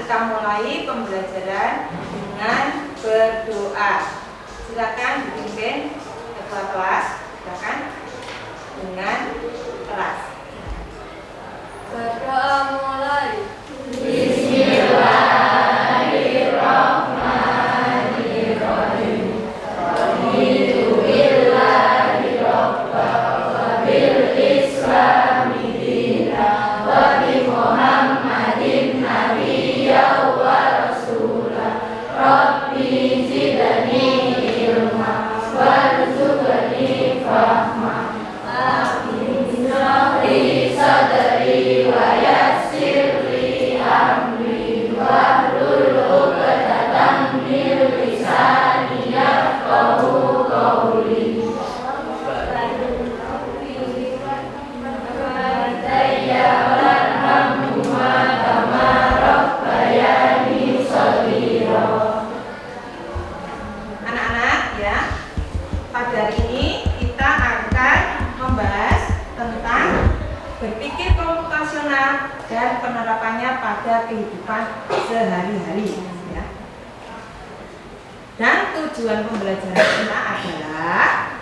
kita mulai pembelajaran dengan berdoa. Silakan dipimpin ketua kelas, silakan dengan keras. Berdoa mulai. Bismillahirrahmanirrahim. Raditu billahi rabban wa bil islami dinan wa bi Muhammadin nabiyyan wa rasulan. Rabbi zidni ilma warzuqni fahma. Bismillahirrahmanirrahim. Sadri wa yassir li amri wahlul 'uqdatam min lisani yafqahu qawli. Walidayya warhamhuma kama rabbayani shaghira. Anak-anak ya, pada hari ini kita akan membahas tentang berpikir komputasional dan penerapannya pada kehidupan sehari-hari ya. Dan tujuan pembelajaran kita adalah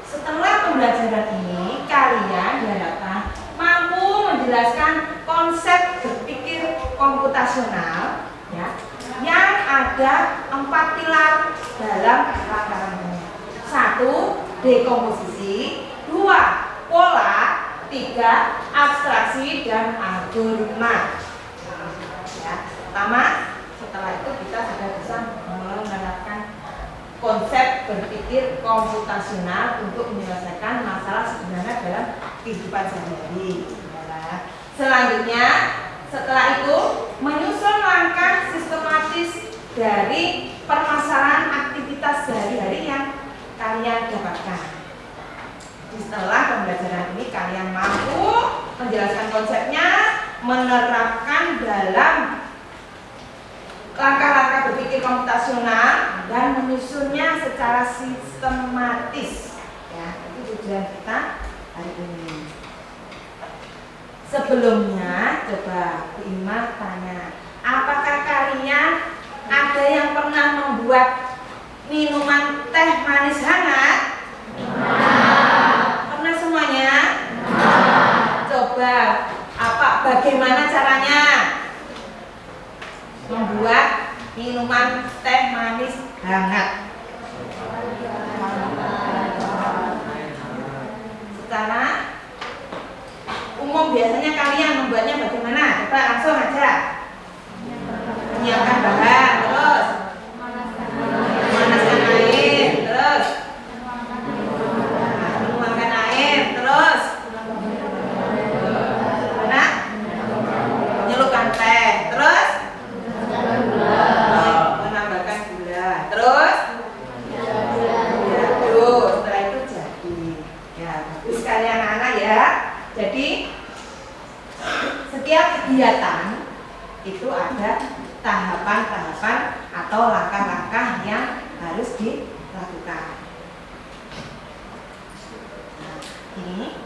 setelah pembelajaran ini kalian diharapkan mampu menjelaskan konsep berpikir komputasional ya, yang ada 4 pilar dalam rangka-rangkanya. 1. Dekomposisi, 2. Pola, 3. Abstraksi dan algoritma. Ya, pertama, setelah itu kita sudah bisa menerapkan konsep berpikir komputasional untuk menyelesaikan masalah sebenarnya dalam kehidupan sehari-hari. Selanjutnya, setelah itu menyusun langkah sistematis dari permasalahan aktivitas sehari-hari yang kalian dapatkan. Setelah pembelajaran ini kalian mampu menjelaskan konsepnya, menerapkan dalam langkah-langkah berpikir komputasional dan menyusunnya secara sistematis. Ya, itu tujuan kita hari ini. Sebelumnya, coba Bu Ima tanya, apakah kalian ada yang pernah membuat minuman teh manis hangat? Pernah semuanya? Coba, bagaimana caranya membuat minuman teh manis hangat? Secara umum biasanya kalian membuatnya bagaimana? Coba langsung aja. Menyiapkan bahan, terus memanaskan air, terus menuangkan air, terus menyelupkan teh, terus menambahkan gula, terus diaduk. Setelah itu jadi. Ya, bagus sekali anak-anak ya. Jadi setiap kegiatan itu ada tahapan-tahapan atau langkah-langkah yang harus dilakukan. Nah, ini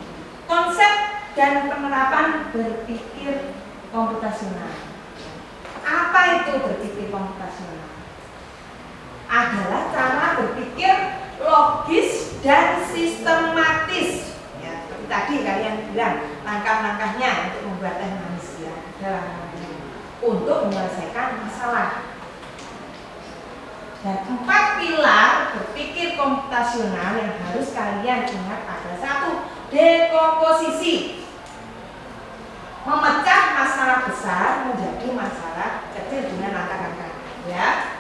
konsep dan penerapan berpikir komputasional. Apa itu berpikir komputasional? Adalah cara berpikir logis dan sistematis. Ya, seperti tadi kalian bilang langkah-langkahnya untuk membuat teh manis ya, untuk menyelesaikan masalah. Dan 4 pilar berpikir komputasional yang harus kalian ingat adalah 1. Dekomposisi, memecah masalah besar menjadi masalah kecil dengan langkah-langkah ya.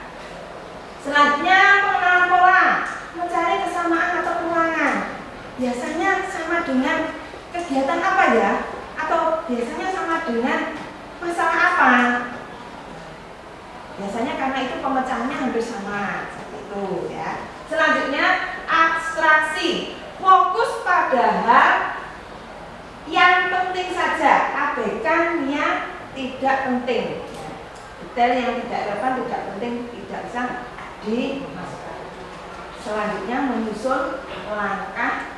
Selanjutnya pengenalan pola, mencari kesamaan atau kekurangan. Biasanya sama dengan kegiatan apa ya? Atau biasanya sama dengan masalah apa? Biasanya karena itu pemecahannya hampir sama, seperti itu ya. Selanjutnya abstraksi, fokus pada hal yang penting saja, abaikan yang tidak penting. Detail yang tidak relevan, tidak penting, tidak bisa dimasukkan. Selanjutnya menyusun langkah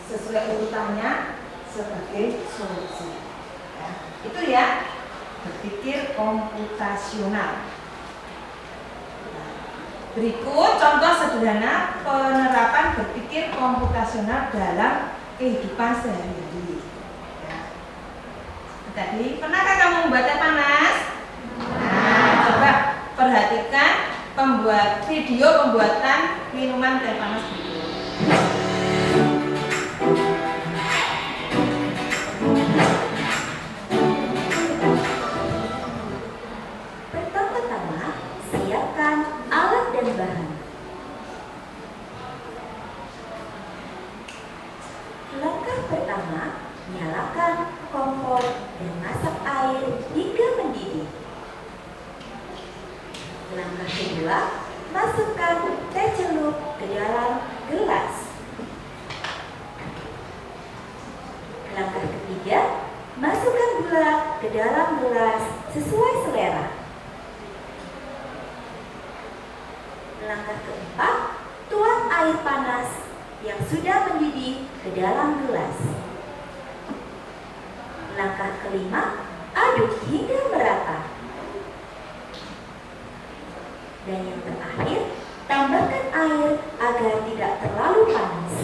sesuai urutannya sebagai solusi. Ya, itu ya berpikir komputasional. Nah, berikut contoh sederhana penerapan berpikir komputasional dalam kehidupan sehari-hari. Ya. Tadi pernahkah kamu membuat teh panas? Nah, coba perhatikan video pembuatan minuman teh panas berikut. Pertama-tama, siapkan alat dan bahan. Langkah pertama, nyalakan kompor dan masak air hingga mendidih. Langkah kedua, masukkan teh celup ke dalam gelas. Langkah ketiga, masukkan gula ke dalam gelas sesuai selera. Langkah keempat, tuang air panas yang sudah mendidih ke dalam gelas. Langkah kelima, aduk hingga merata. Dan yang terakhir, tambahkan air agar tidak terlalu panas.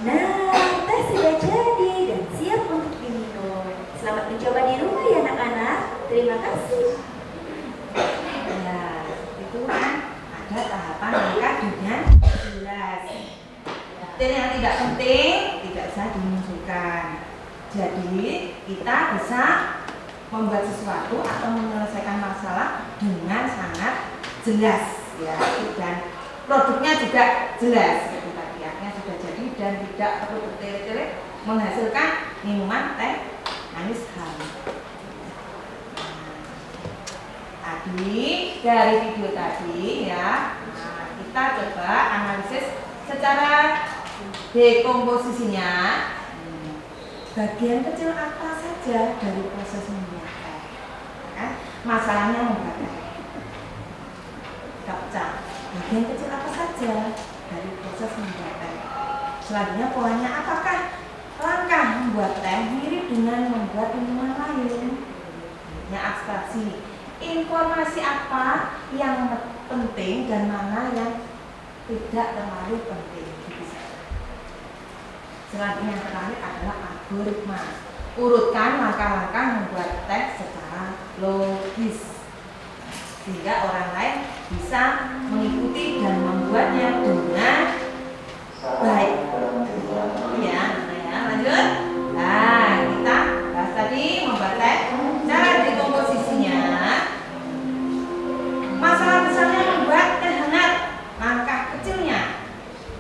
Nah, teh sudah jadi dan siap untuk diminum. Selamat mencoba di rumah ya anak-anak. Terima kasih. Ya, itu kan ada tahapan langkah dengan jelas. Dan yang tidak penting tidak usah dimunculkan. Jadi kita bisa membuat sesuatu atau menyelesaikan masalah dengan sangat jelas ya, dan produknya juga jelas seperti tadi, akhirnya sudah jadi dan tidak perlu bertele-tele menghasilkan minuman teh manis hangat. Tadi dari video tadi ya, kita coba analisis secara dekomposisinya. Bagian kecil apa saja dari proses membuat teh? Kan? Masalahnya membuat teh. Kita pecah. Bagian kecil apa saja dari proses membuat teh? Selanjutnya polanya, apakah langkah membuat teh mirip dengan membuat minuman lain? Ya, abstraksi. Informasi apa yang penting dan mana yang tidak terlalu penting. Selanjutnya yang terakhir adalah algoritma. Urutkan langkah-langkah membuat teh secara logis sehingga orang lain bisa mengikuti dan membuatnya dengan baik. Ya, lanjut. Nah, kita bahas tadi membuat teh, cara dekomposisinya. Masalah besarnya membuat teh hangat. Langkah kecilnya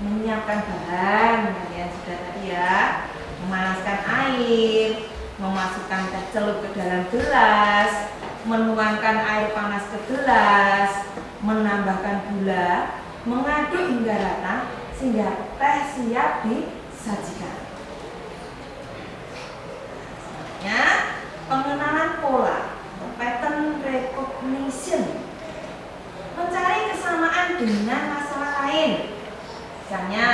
menyiapkan bahan, kalian sudah tadi ya, memanaskan air, memasukkan teh celup ke dalam gelas, menuangkan air panas ke gelas, menambahkan gula, mengaduk hingga rata sehingga teh siap disajikan. Selanjutnya, pengenalan pola, pattern recognition, mencari kesamaan dengan masalah lain. Misalnya,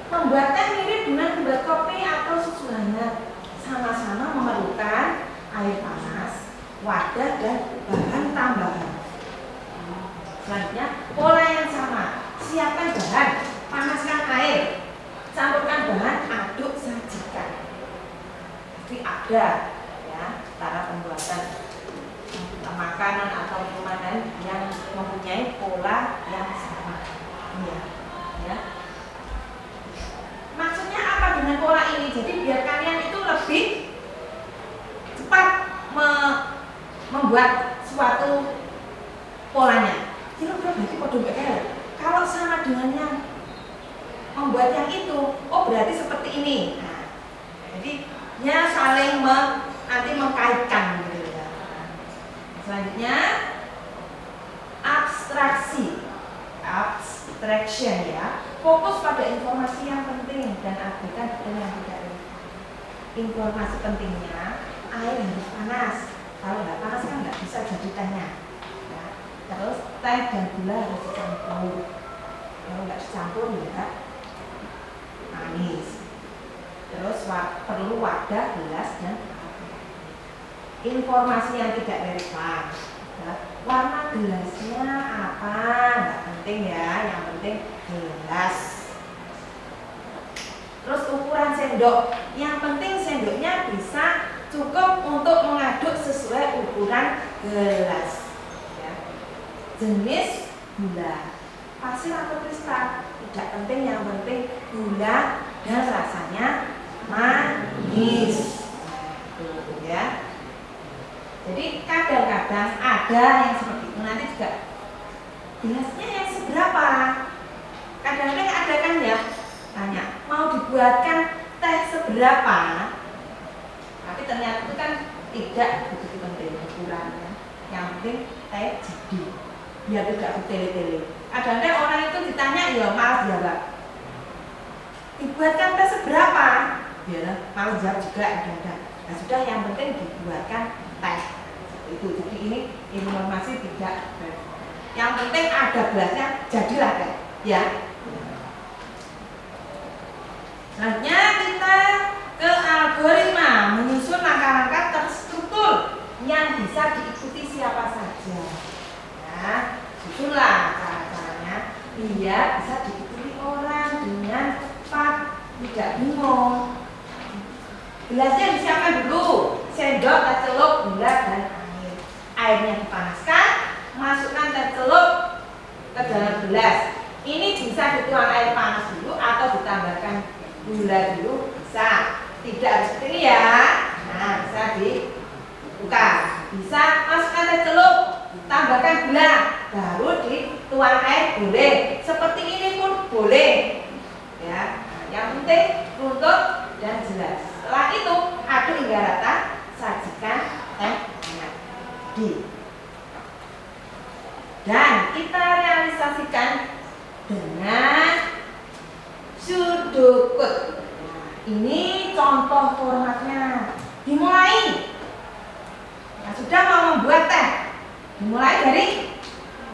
membuat teh mirip dengan membuat kopi atau susu hangat, sama-sama memerlukan air panas, wadah, dan bahan tambahan. Selanjutnya, pola yang sama, siapkan bahan, panaskan air, campurkan bahan, aduk, sajikan. Jadi ada ya cara pembuatan makanan atau minuman yang mempunyai pola yang sama. Ya. Maksudnya apa dengan pola ini? Jadi biar kalian itu lebih cepat membuat suatu polanya. Kira-kira berarti kode BL. Kalau sama dengan yang membuat yang itu, oh berarti seperti ini. Nah, jadi ya saling nanti mengkaitkan gitu ya. Selanjutnya abstraction ya, fokus pada informasi yang penting dan abaikan detail yang tidak penting. Informasi pentingnya, air harus panas. Kalau nggak panas kan nggak bisa jadi tehnya. campur ya manis. Terus perlu wadah, gelas, dan informasi yang tidak relevan. Warna gelasnya apa? Nggak penting ya, yang penting gelas. Terus ukuran sendok, yang penting sendoknya bisa cukup untuk mengaduk sesuai ukuran gelas. Ya. Jenis gula, pasir atau kristal, tidak penting, yang penting gula dan rasanya manis. Ya. Jadi kadang-kadang ada yang seperti itu, nanti juga gelasnya yang seberapa. Kadang-kadang ada kan ya tanya, mau dibuatkan teh seberapa? Tapi ternyata itu kan tidak begitu penting ukurannya. Yang penting teh jadi, biar tidak bertele-tele. Kadang-kadang orang itu ditanya ya malas jawab. Dibuatkan teh seberapa? Ya malas jawab juga ada. Nah sudah, yang penting dibuatkan teh. Itu jadi ini informasi tidak. Yang penting ada gelasnya, jadilah teh. Ya. Selanjutnya kita ke algoritma, menyusun langkah-langkah terstruktur yang bisa diikuti siapa saja. Nah, susunlah cara-caranya biar bisa diikuti orang dengan cepat, tidak bingung. Gelasnya disiapkan dulu, sendok, teh celup, gula, dan air. Airnya dipanaskan, masukkan teh celup ke dalam gelas. Ini bisa dituang air panas dulu atau ditambahkan gula dulu, bisa. Tidak harus seperti ini ya. Nah, bisa dibuka. Bisa masukkan teh celup, tambahkan gula, baru dituang air, boleh. Seperti ini pun boleh. Ya, yang penting runtut dan jelas. Setelah itu aduk hingga rata, sajikan teh hangat. Dan kita realisasikan dengan sudukut. Nah, ini contoh formatnya. Dimulai. Nah, sudah mau membuat teh. Dimulai dari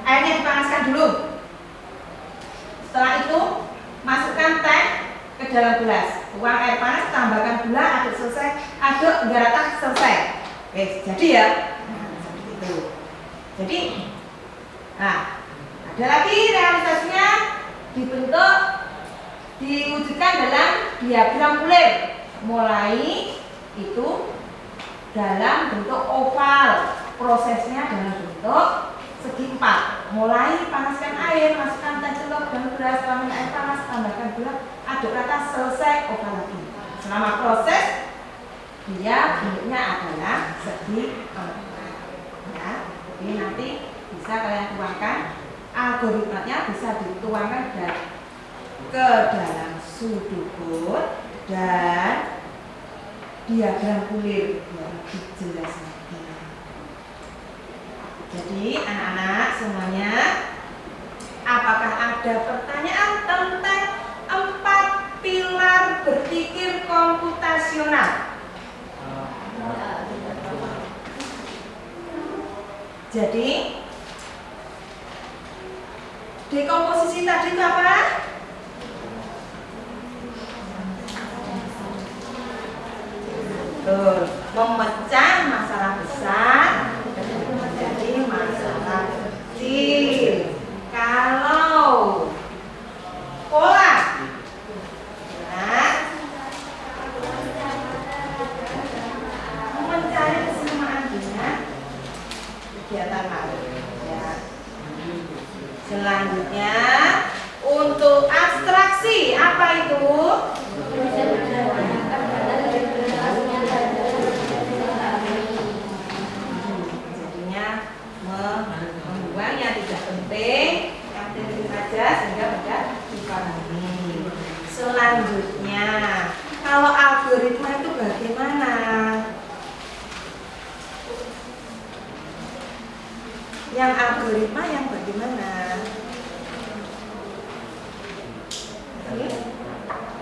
airnya dipanaskan dulu. Setelah itu masukkan teh ke dalam gelas. Tuang air panas, tambahkan gula, aduk selesai, aduk hingga rata, selesai. Oke, jadi ya. Nah, seperti itu. Jadi, nah, ada lagi realisasinya dibentuk, diwujudkan dalam diagram kulir. Mulai itu dalam bentuk oval, prosesnya dalam bentuk segi empat. Mulai panaskan air, masukkan teh celup dan beras, tuangkan air panas, tambahkan gula, aduk rata, selesai, oval lagi. Selama proses dia bentuknya adalah segi empat. Ya, ini nanti bisa kalian tuangkan, algoritmanya bisa dituangkan ke dalam sudukut dan diagram kulir biar lebih jelas lagi. Jadi anak-anak semuanya, apakah ada pertanyaan tentang 4 pilar berpikir komputasional? Jadi dekomposisi tadi itu apa? Betul, memecah masalah besar menjadi masalah kecil. Kalau pola, nah, mencari kesamaan dengan kegiatan lain. Ya. Selanjutnya untuk abstraksi, apa itu? Membuang yang tidak penting, yang penting saja sehingga mudah dipahami. Selanjutnya, kalau algoritma itu bagaimana? Yang algoritma yang bagaimana?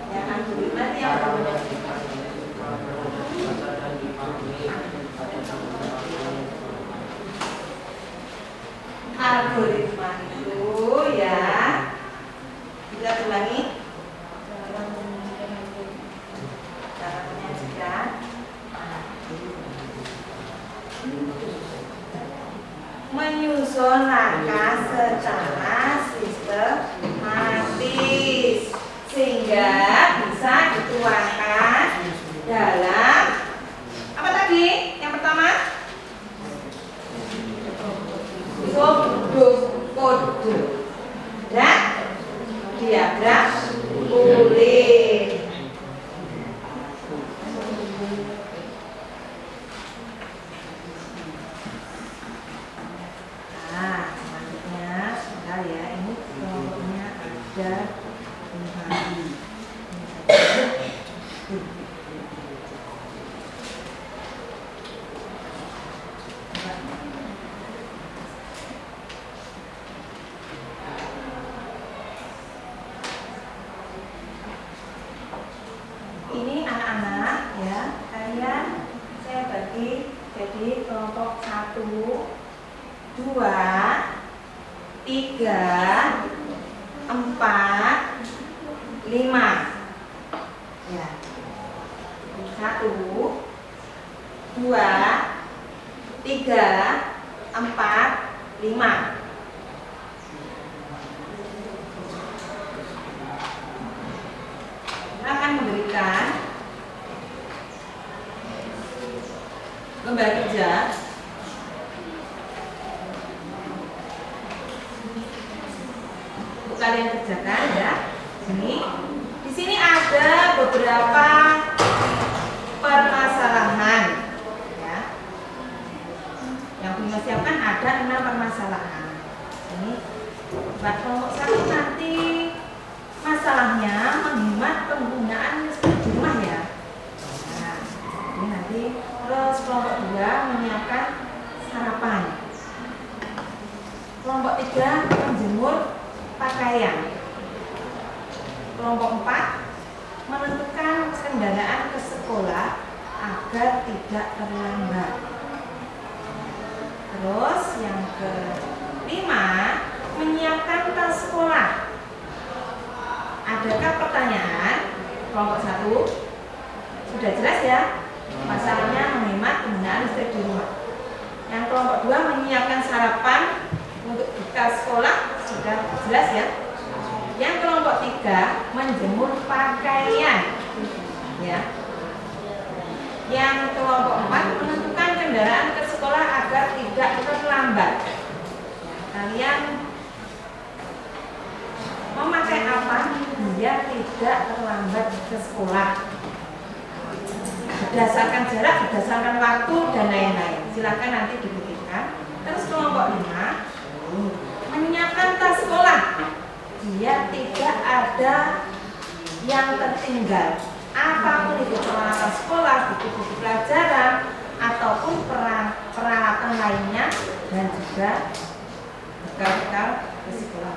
Yang algoritma itu yang bagaimana? Algoritma itu ya, tidak ulangi. Caranya juga menyusun langkah secara sistematis sehingga bisa dituangkan dalam apa tadi? Yang pertama, kode dan diagram kulit. Nah, selanjutnya sebentar ya, ini kelompoknya ada 5. Ini anak-anak ya, kalian saya bagi jadi kelompok 1, 2, 3, 4, 5 ya. 1, 2, 3, 4, 5. Akan memberikan gambar kerja untuk kalian kerjakan ya. Di sini ada beberapa permasalahan ya. Yang Bima siapkan ada 6 permasalahan. Ini buat kelompok 1 nanti masalahnya menghemat penggunaan listrik di rumah ya. Nah, ini nanti terus kelompok 2 menyiapkan sarapan. Kelompok 3 menjemur pakaian. Kelompok 4 menentukan kendaraan ke sekolah agar tidak terlambat. Terus yang ke-5 menyiapkan tas sekolah. Adakah pertanyaan? Kelompok 1 sudah jelas ya, masalahnya menghemat penggunaan listrik di rumah. Yang kelompok 2 menyiapkan sarapan untuk bekal sekolah, sudah jelas ya. Yang kelompok 3 menjemur pakaian ya. Yang kelompok 4 menentukan kendaraan ke sekolah agar tidak terlambat. Kalian memakai apa biar tidak terlambat ke sekolah? Berdasarkan jarak, berdasarkan waktu dan lain-lain. Silakan nanti dipikirkan. Terus kelompok 5 menyiapkan tas sekolah biar tidak ada yang tertinggal. Apapun itu, peralatan sekolah, buku-buku pelajaran ataupun peralatan lainnya dan juga bekal-bekal ke sekolah.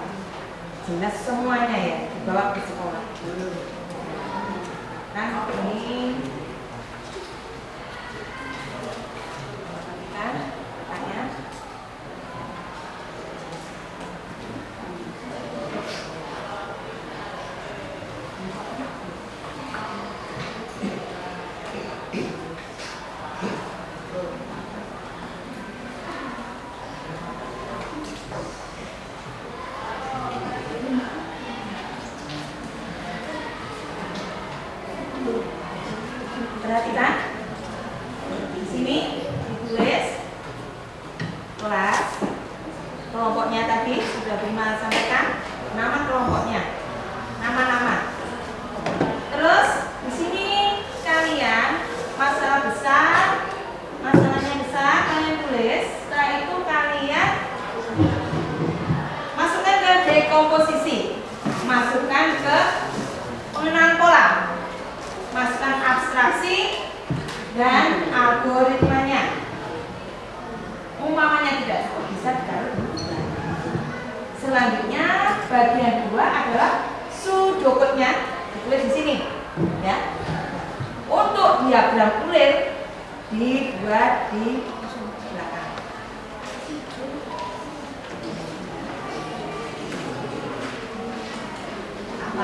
Jelas semuanya ya dibawa ke sekolah. Nah ini kan tanya. Perhatikan di sini ditulis kelas kelompoknya tadi sudah Bima sampaikan nama kelompoknya, nama-nama. Terus di sini kalian masalah besar, masalahnya besar kalian tulis. Setelah itu kalian masukkan ke dekomposisi, masukkan ke pengenalan pola, masukkan abstraksi dan algoritmanya. Umpamanya tidak bisa ditaruh di bulan. Selanjutnya bagian 2 adalah sudokutnya ditulis di sini ya. Untuk diagram kulit dibuat di belakang. Apa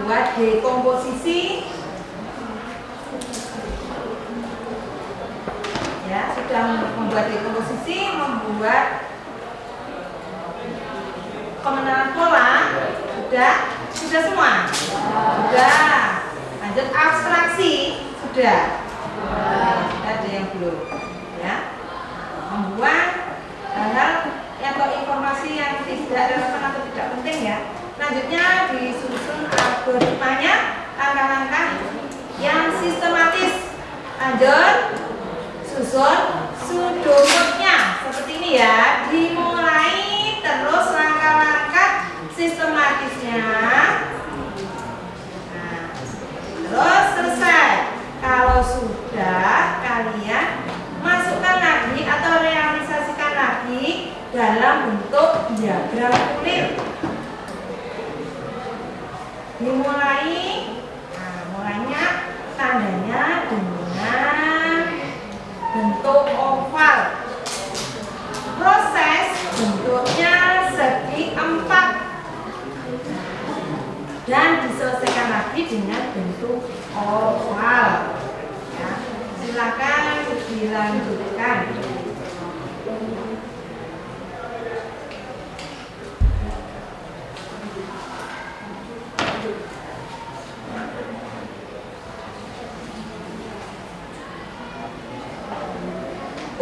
membuat dekomposisi, ya sudah membuat dekomposisi, membuat pengenalan pola, sudah semua, sudah. Lanjut abstraksi, sudah. Ada yang belum, ya. Membuat hal-hal atau informasi yang tidak relevan atau tidak penting, ya. Selanjutnya disusun algoritmanya, langkah-langkah yang sistematis. Lanjut, susun pseudomodenya seperti ini, ya. Dimulai terus langkah-langkah sistematisnya. Nah, terus selesai. Kalau sudah, kalian masukkan lagi atau realisasikan lagi dalam bentuk diagram kulit. Dimulai, nah mulainya tandanya dengan bentuk oval. Proses bentuknya segi 4 dan diselesaikan lagi dengan bentuk oval, ya. silakan dilanjutkan.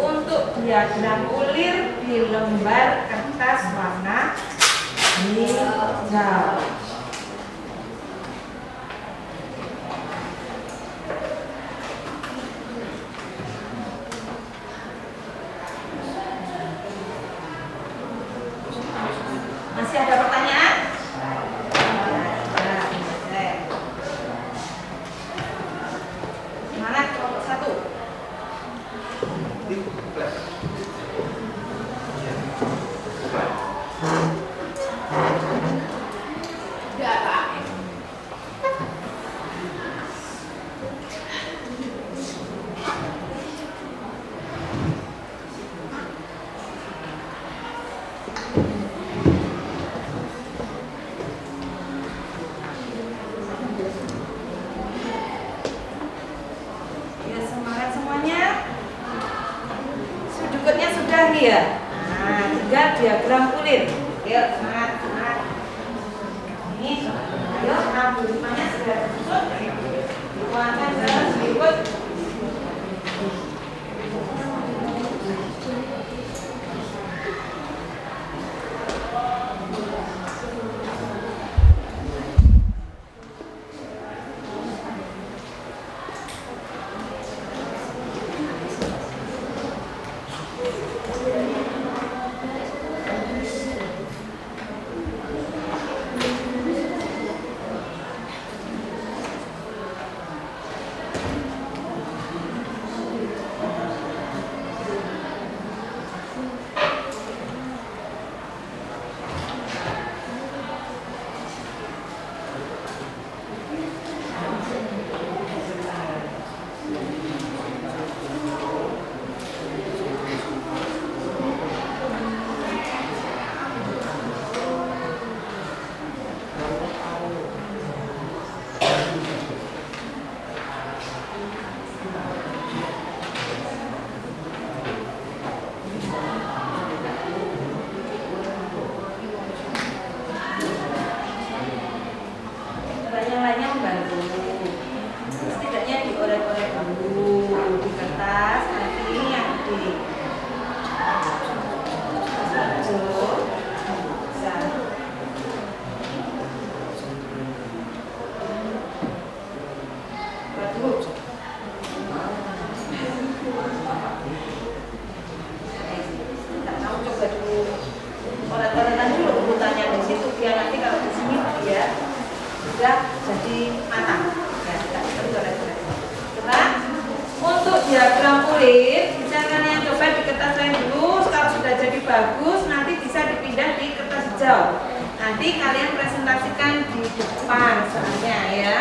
Untuk diagram ulir di lembar kertas warna hijau. Masih ada pertanyaan? Semangat kelompok 1. Ya, semangat semuanya. Sudutnya sudah nih ya. Nah, tinggal diagram ulir. Ayo, semangat, semangat. Ini, ayo, 65-nya sudah disusun. Dikeluarkan jalan berikut. Yang lainnya membantu. Setidaknya diorek-orek dulu di kertas. Nanti ini yang di hijau. Bisa. Waduh. Tidak tahu, coba dulu. Oret-oretan dulu urutannya di situ biar nanti kalau di sini dia sudah jadi matang. Ya, kita coret-coret. Coba untuk diagram ulir, bisa kalian coba di kertas lain dulu. Kalau sudah jadi bagus, nanti bisa dipindah di kertas hijau. Nanti kalian presentasikan di depan soalnya ya.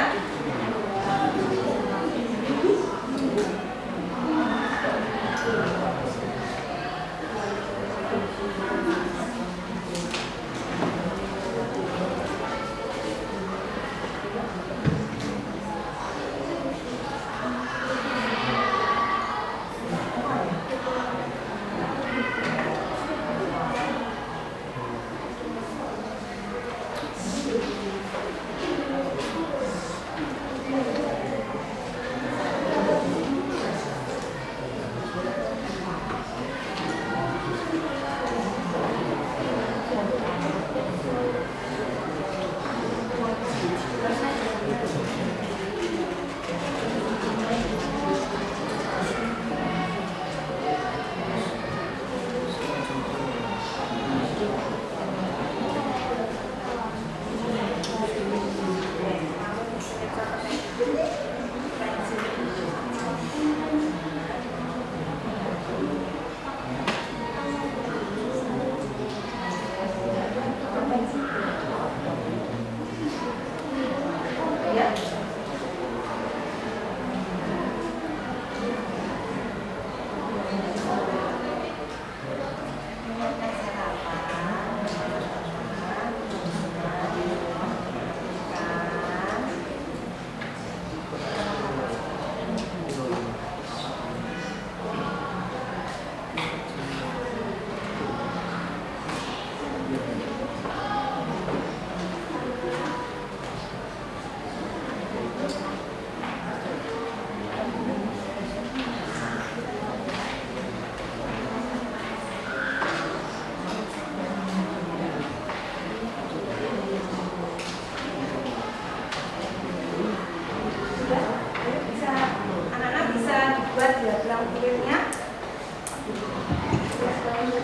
jam kulitnya.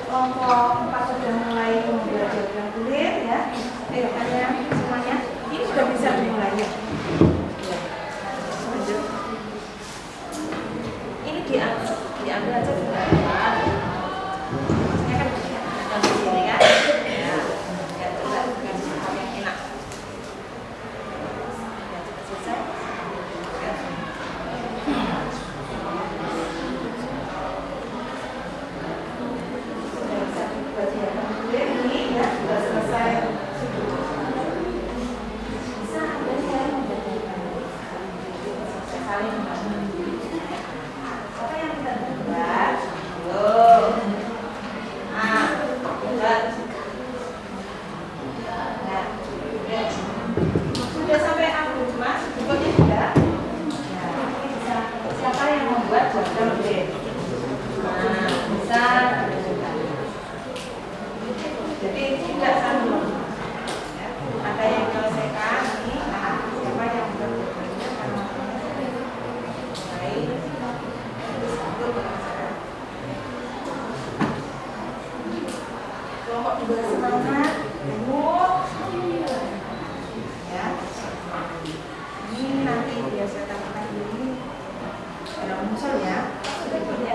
Kelompok 4 sudah mulai belajar jam kulit ya. Ayo kalian semuanya, ini sudah bisa dimulai ya. Lanjut. Ini diambil aja juga. Saya kan di sini kan. Ya, coba kasih hal yang enak. Ya, cepat selesai. Ini ya sudah selesai. Bisa ada saya saling apa yang kita buat? Loh. Ah, buat. Nah, sudah sampai aku mas, bukunya sudah. Ya, ini bisa. Siapa yang membuat jam kulit? Nah, bisa. Jadi tidak sambung. Ya, ada yang menyelesaikan ini. Nah, siapa yang berbuatnya karena baik. Kelompok 2 semangat. Ya. Ini nanti biasa tambahkan ini. Ada muncul ya. Berikutnya.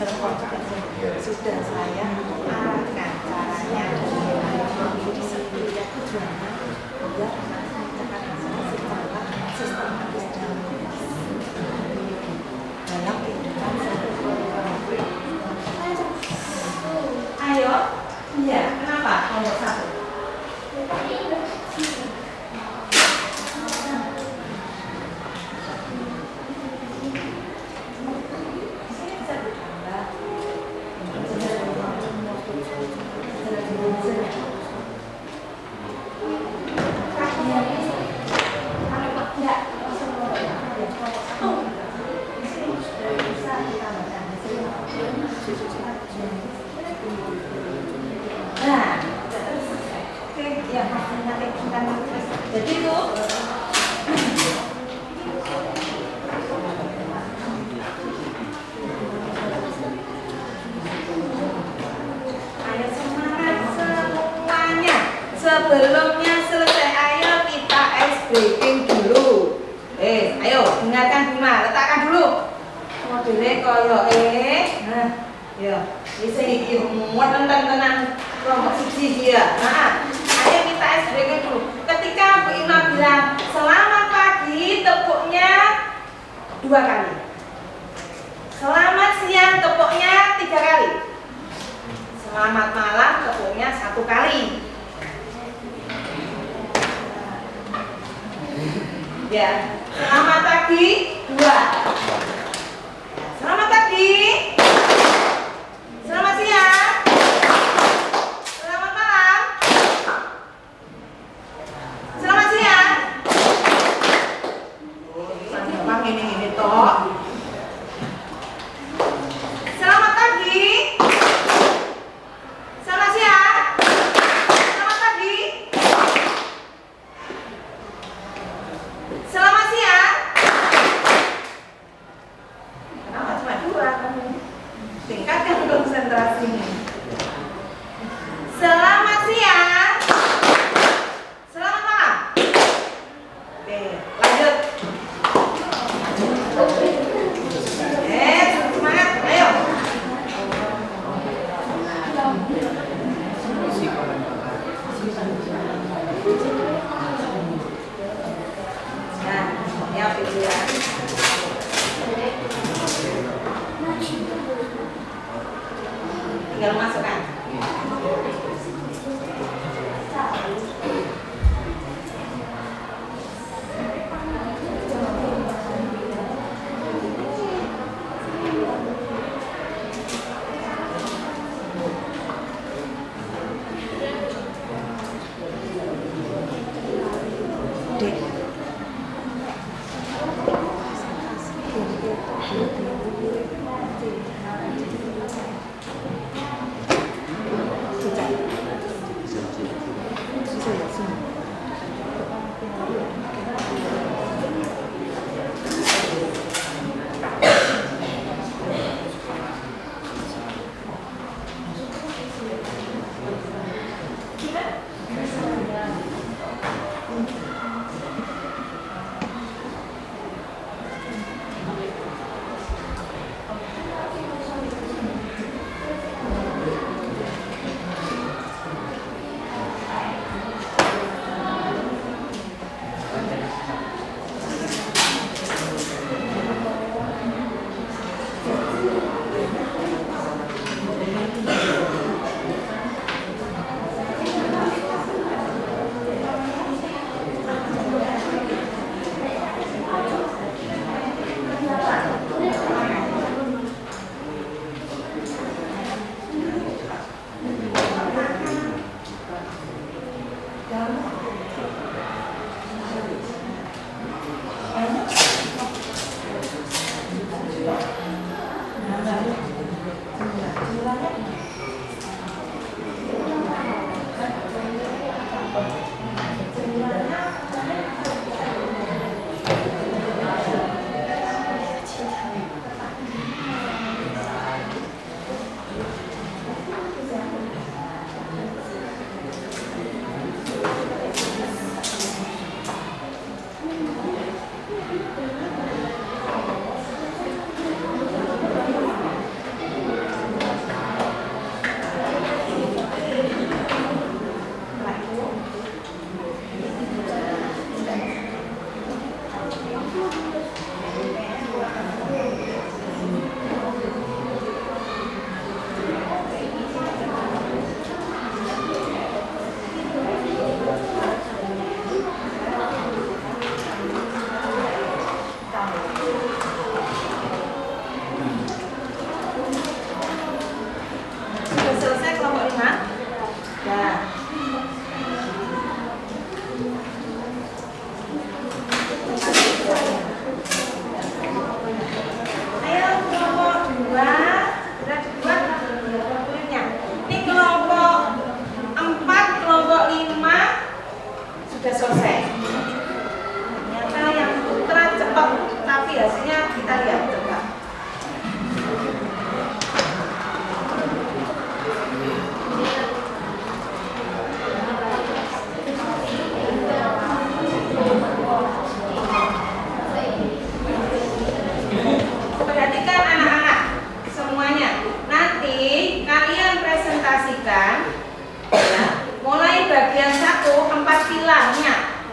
Sudah saya arahkan caranya tujuannya biar mengerjakan hasil secara sistematis dan dalam kehidupan sehari-hari. Ayo, iya, kenapa nomor 1? Nah, oke, ya nanti kita tulis. Jadi itu ayo semangat semuanya. Sebelumnya selesai, ayo kita ice breaking dulu. Ayo dengarkan Bima, letakkan dulu. Modelnya koyo nah, ya, bisa iki muat tenan kelompok siji dia. Nah, ayo kita ice breaking dulu. Ketika Bu Ima bilang selamat pagi, tepuknya 2 kali. Selamat siang, tepuknya 3 kali. Selamat malam, tepuknya 1 kali. Ya, selamat pagi 2. Selamat pagi. Selamat siang. Selamat malam. Selamat siang. Gampang ini toh. Selamat pagi. Selamat siang. Selamat pagi. Selamat siang. Kenapa cuma 2 kamu? Tingkatkan konsentrasinya. Selamat siang. Selamat malam. Oke, lanjut. Semangat, ayo. Nah, ya pikiran. Tinggal masukkan.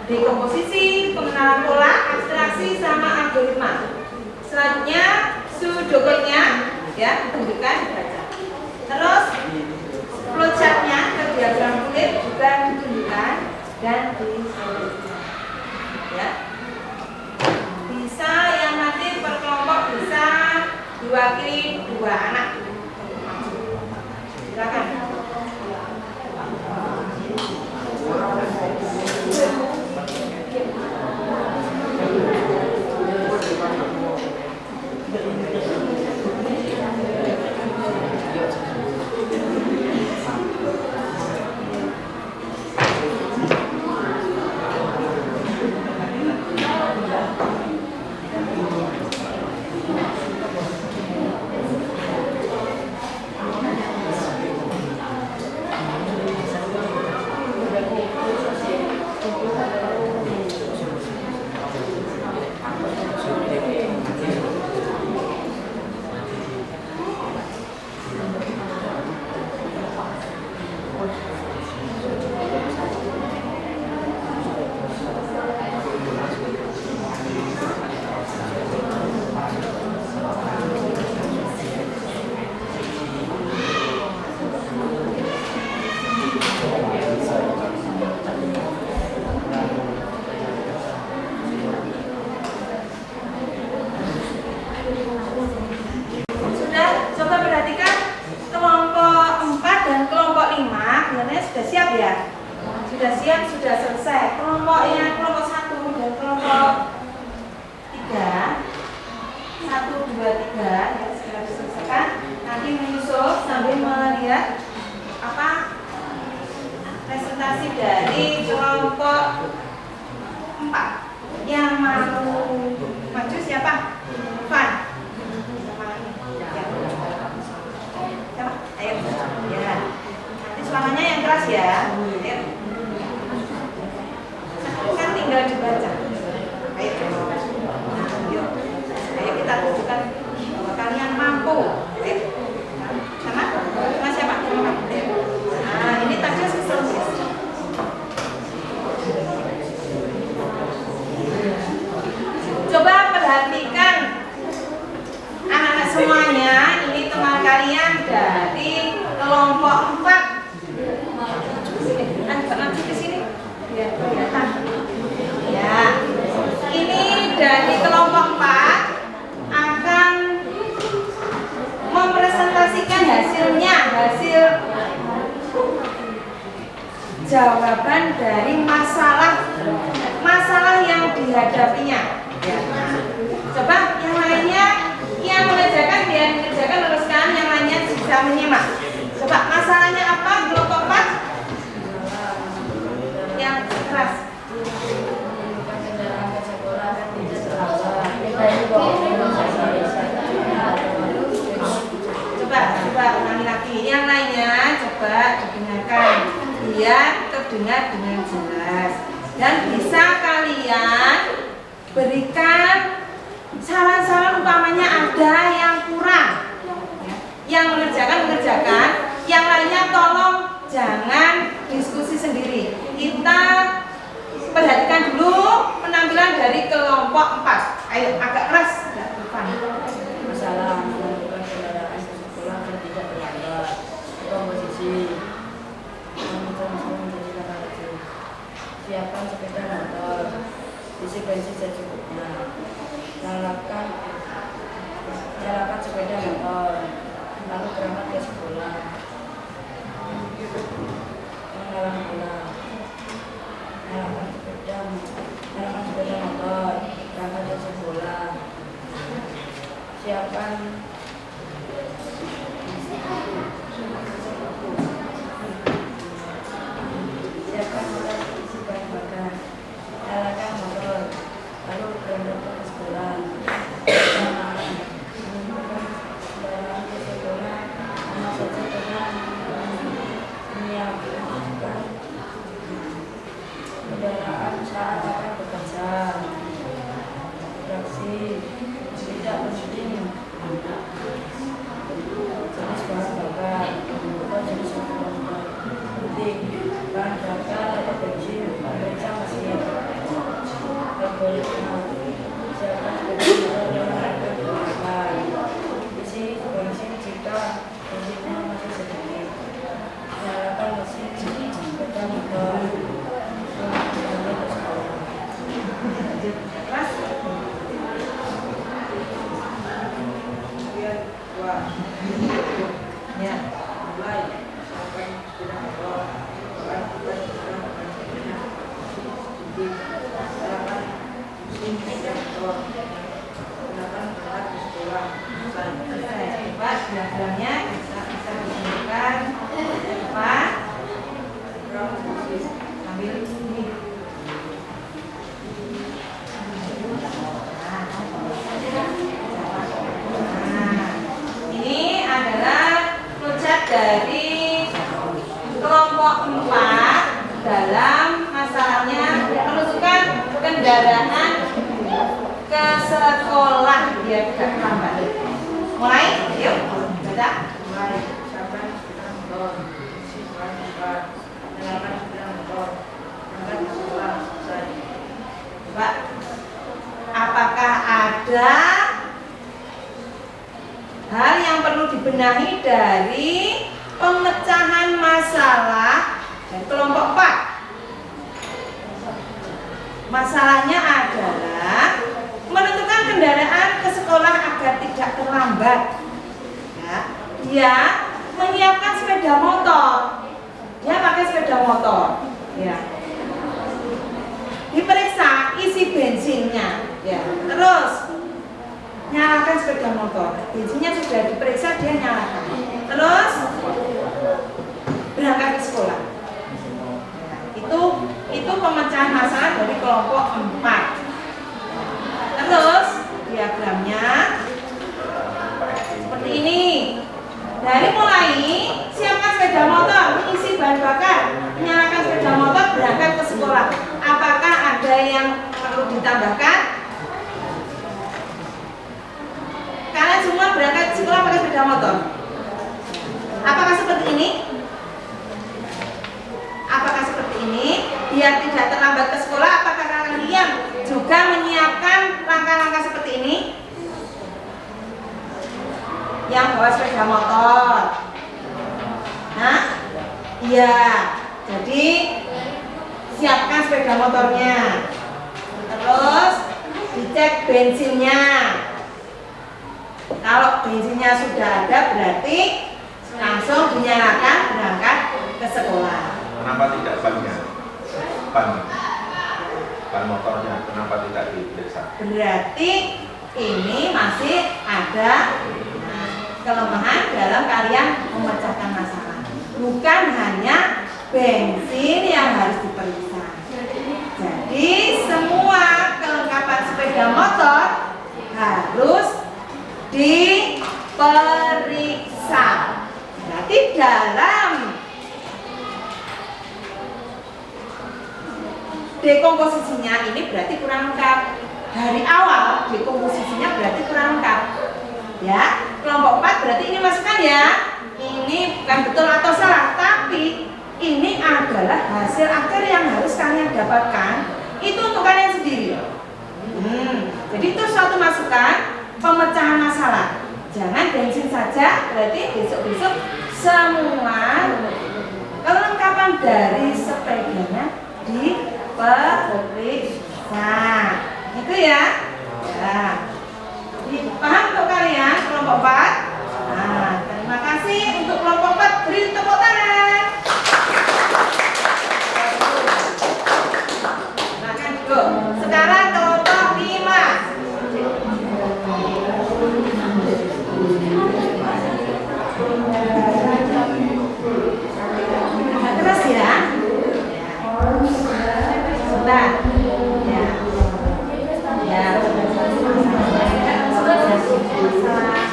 dekomposisi, pengenalan pola, abstraksi, sama algoritma. Selanjutnya pseudocode-nya ya ditunjukkan dibaca. Terus flowchart-nya ke diagram kulit juga ditunjukkan dan disampaikan. Ya. Bisa yang nanti per kelompok bisa diwakili 2 anak. Silakan. Sudah selesai. Kelompok 1 dan kelompok 3 1, 2, 3 ya segera diselesaikan. Nanti menyusul sambil melihat presentasi dari kelompok 4. Yang mau maju siapa? Van. Siapa? Ayo. Ya. Nanti suaranya yang keras ya. Ayo. Kan tinggal dibaca. Ayo. Yuk. Ayo kita tunjukkan bahwa kalian mampu. Ayo. Sama siapa? Ayo. Nah, ini tajus keseluruhan. Coba perhatikan anak-anak semuanya. Ini teman kalian dari kelompok 4. Nanti ke sini biar kelihatan. Ya, ini dari kelompok 4 akan mempresentasikan hasilnya, hasil jawaban dari masalah yang dihadapinya. Ya. Coba yang lainnya yang mengerjakan biar mengerjakan luruskan, yang lainnya bisa menyimak. Coba masalahnya apa kelompok 4? Yang keras. Coba ulangi lagi. Yang lainnya coba didengarkan biar terdengar dengan jelas dan bisa kalian berikan saran-saran umpamanya ada yang kurang. Yang mengerjakan, yang lainnya tolong jangan diskusi sendiri. Kita perhatikan dulu penampilan dari kelompok 4. Ayo, agak keras. Masalah menentukan kendaraan ke sekolah dan tidak terlambat. Komposisi menjadi langkah kecil. Siapkan sepeda motor, isi bensin secukupnya. Nyalakan sepeda motor, lalu berangkat ke sekolah. Mengalang bola. Nyalakan sepeda motor, berangkat ke sekolah. Ya. Mulai sampai sepeda motor, bahkan kita sedang bermainnya. Jadi silakan musim sepeda motor, gunakan alat di sekolah. Coba diagramnya bisa ditunjukkan apa? Ambil ini. Ini adalah rujak dari kelompok 4 dalam masalahnya menunjukkan kendaraan ke sekolah biar tidak terlambat. Mulai, yuk, baca. Mulai sampai sepeda motor, isi bahan bakar, nyalakan sepeda motor, berangkat ke sekolah, selesai. Coba, apakah ada hal yang perlu dibenahi dari pemecahan masalah dari kelompok 4? Masalahnya adalah menentukan kendaraan ke sekolah agar tidak terlambat. Ya, dia menyiapkan sepeda motor. Dia pakai sepeda motor. Ya. Diperiksa isi bensinnya. Ya. Terus nyalakan sepeda motor. Bensinnya sudah diperiksa, dia nyalakan. Terus berangkat ke sekolah. Ya. Itu pemecahan masalah dari kelompok 4. Terus diagramnya seperti ini. Dari mulai siapkan sepeda motor, isi bahan bakar, nyalakan sepeda motor, berangkat ke sekolah. Apakah ada yang perlu ditambahkan? Kalian semua berangkat ke sekolah pakai sepeda motor. Apakah seperti ini? Apakah seperti ini? Biar tidak terlambat ke sekolah, apakah kalian juga menyiapkan langkah-langkah seperti ini? Yang bawa sepeda motor. Nah, iya. Jadi siapkan sepeda motornya. Terus dicek bensinnya. Kalau bensinnya sudah ada, berarti langsung dinyalakan berangkat ke sekolah. Kenapa tidak bannya? Ban motornya kenapa tidak diperiksa? Berarti ini masih ada kelemahan dalam kalian memecahkan masalah. Bukan hanya bensin yang harus diperiksa. Jadi semua kelengkapan sepeda motor harus diperiksa. Berarti dalam dekomposisinya ini berarti kurang lengkap. Dari awal dekomposisinya berarti kurang lengkap. Ya, kelompok 4 berarti ini masukkan ya. Ini bukan betul atau salah, tapi ini adalah hasil akhir yang harus kalian dapatkan. Itu untuk kalian sendiri. Jadi itu suatu masukan pemecahan masalah. Jangan bensin saja, berarti besok-besok semua kelengkapan dari sepedanya diperiksa. Gitu ya. Ya. Paham untuk kalian kelompok 4? Nah, terima kasih untuk kelompok 4. Beri tepuk tangan. Silakan duduk. Sekarang kelompok 5. Terus ya. Sebentar. Ya. Ya. Masalah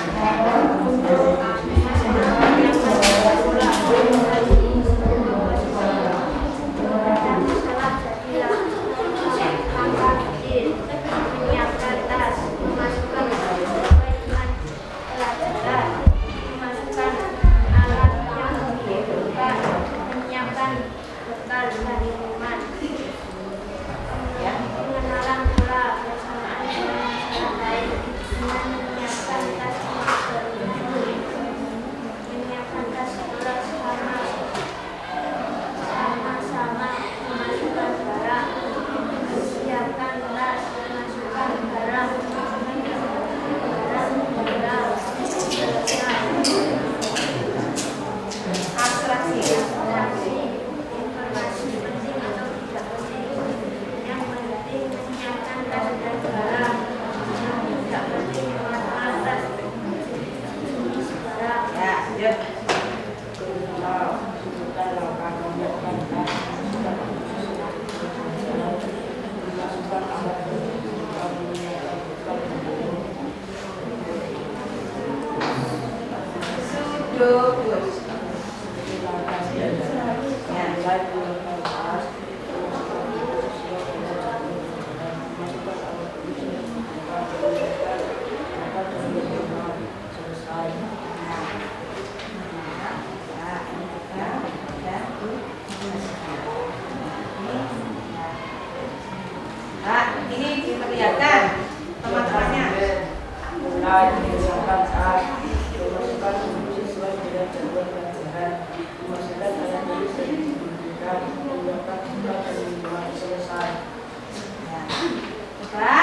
Ya. Sudut. Nah, ini diperlihatkan teman-temannya. Mulai menyiapkan saat memasukkan sesuai dengan jadwal pelajaran, memasukkan ayat tulis yang diberikan, menyiapkan surat dan minimal selesai. Coba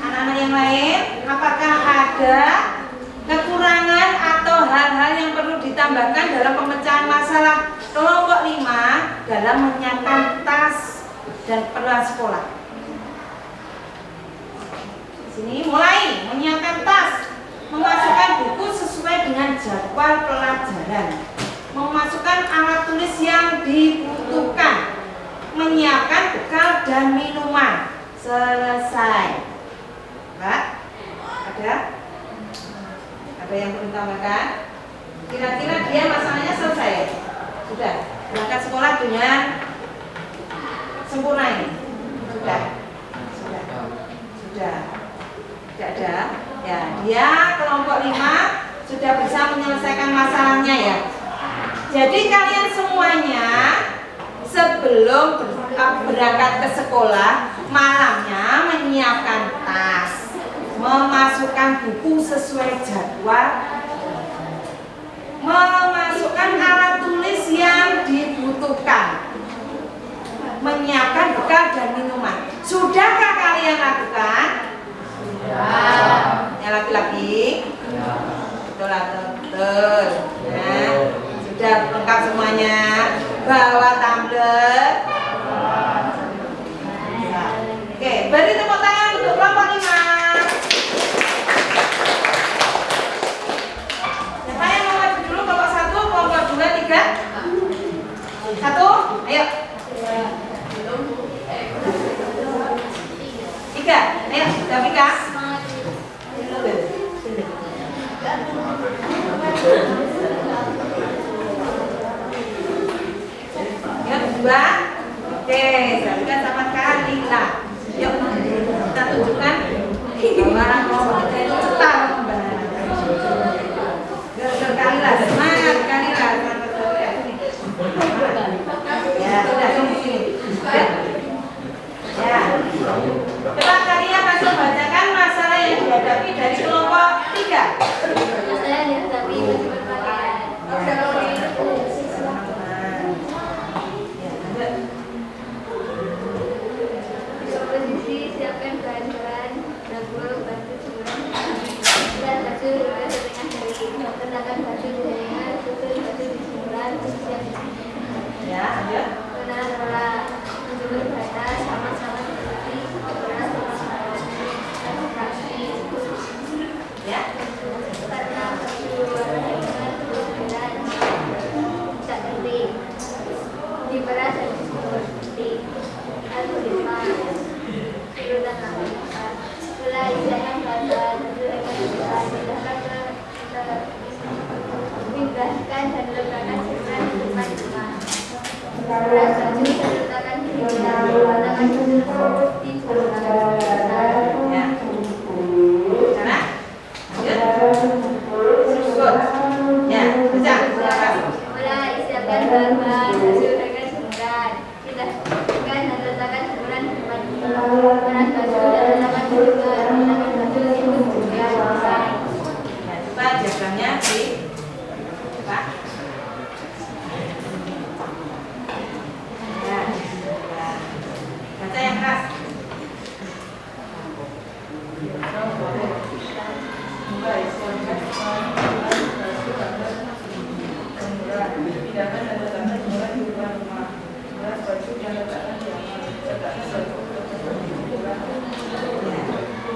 anak-anak yang lain, apakah ada kekurangan atau hal-hal yang perlu ditambahkan dalam pemecahan masalah kelompok 5 dalam menyiapkan tas dan keperluan sekolah? Sini mulai menyiapkan tas, memasukkan buku sesuai dengan jadwal pelajaran, memasukkan alat tulis yang dibutuhkan, menyiapkan bekal dan minuman. Selesai. Mbak, ada yang perlu tambahkan? Kira-kira dia masalahnya selesai? Sudah. Berangkat sekolah dengan sempurna ini? Sudah. Tidak ada. Ya, dia kelompok 5 sudah bisa menyelesaikan masalahnya ya. Jadi kalian semuanya sebelum berangkat ke sekolah, malamnya menyiapkan tas, memasukkan buku sesuai jadwal, memasukkan alat tulis yang dibutuhkan, menyiapkan bekal dan minuman. Sudahkah kalian lakukan? Yang laki-laki? Betul. Nah, sudah lengkap semuanya. Bawa tumbler. Oke, beri tepuk tangan untuk kelompok 5. Siapa yang mau maju dulu? Kelompok 1, kelompok 2, 3. 1, ayo. 3, ayo, Davika. Yang 2. Oke, Davika sama Kalila. Yuk, kita tunjukkan bahwa kelompok 3 itu cepat. Kalila, semangat Kalila. Ya, sudah tunggu sini. Ya. Coba kalian langsung bacakan masalah yang dihadapi dari kelompok 3. Saya dihadapi berpakaian. Posisi siapkan bahan-bahan dapur, batu jemuran, dan baju dengan dari kenakan baju jaringan, susun baju di jemuran, siap. Ya, lanjut. Pola menjemur batas sama-sama seperti beras sama Ya. karena baju warna perbedaan tidak penting diperas dan penting lalu dimas urutan apa mulai jangan badan pindahkan dan letakkan sebelah di depan rumah. Beras baju dan letakkan di dalam letakkan di Ya. Sana. Lanjut. Good. Ya, baca. Silakan. mulai siapkan bahan-bahan hasil dengan jemuran. Pindahkan dan letakkan jemuran di depan rumah. Beras baju dan letakkan di depan. Letakkan baju itu juga selesai. Ya, coba diagramnya di coba. Ya. Baca yang keras. Pindahkan dan letakkan jemuran di depan rumah. Beras baju yang letakkan di aman. Letakkan baju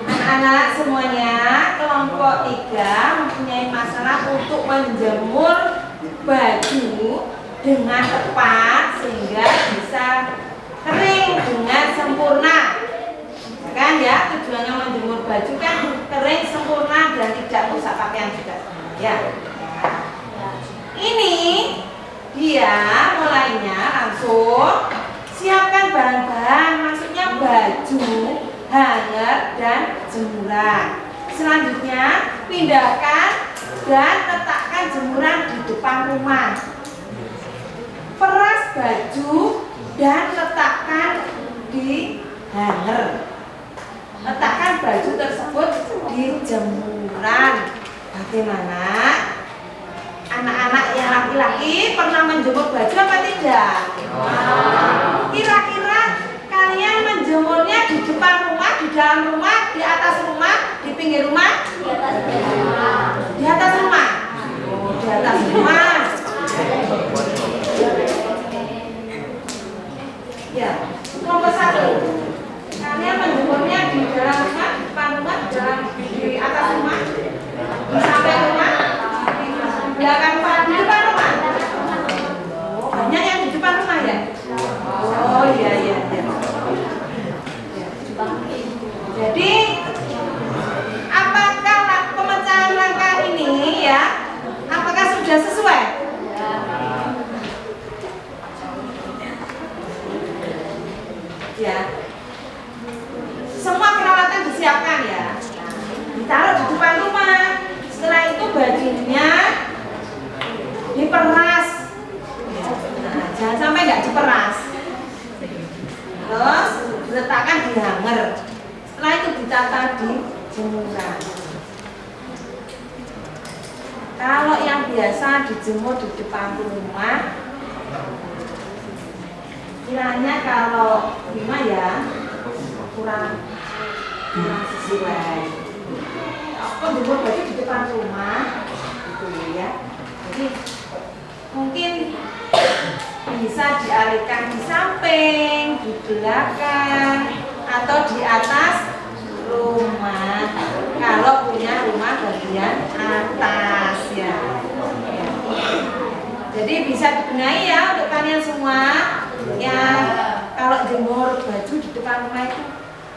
Anak-anak semuanya, kelompok 3 mempunyai masalah untuk menjemur baju dengan tepat sehingga bisa kering dengan sempurna. Kan ya, tujuannya menjemur baju kan kering sempurna dan tidak rusak pakaian juga. Ya. Ini dia mulainya langsung siapkan bahan-bahan, maksudnya baju, hanger dan jemuran. Selanjutnya pindahkan dan letakkan jemuran di depan rumah. Peras baju dan letakkan di hanger. Letakkan baju tersebut di jemuran. Bagaimana? Anak-anak yang laki-laki pernah menjemur baju apa tidak? Kira-kira kalian menjemurnya di depan rumah, di dalam rumah, di atas rumah, di pinggir rumah? Di atas rumah. Oh, di atas rumah. Ya, nomor 1. Kalian menjemurnya di dalam rumah, di depan rumah, di atas rumah, di samping rumah, di belakang rumah, di depan rumah. Oh, banyak yang di depan rumah ya? Oh iya. Jadi apakah pemecahan langkah ini ya? Apakah sudah sesuai? Ya. Semua peralatan disiapkan ya. Ditaruh di depan rumah. Setelah itu bajunya diperas. Nah, jangan sampai nggak diperas. Terus diletakkan di hanger. Setelah itu ditata di jemuran. Kalau yang biasa dijemur di depan rumah, kiranya kalau rumah ya kurang sesuai. Aku jemur baju di depan rumah, gitu ya. Jadi mungkin bisa dialihkan di samping, di belakang, atau di atas rumah. Kalau punya rumah bagian atas ya. Jadi bisa dibenahi ya untuk kalian semua yang kalau jemur baju di depan rumah itu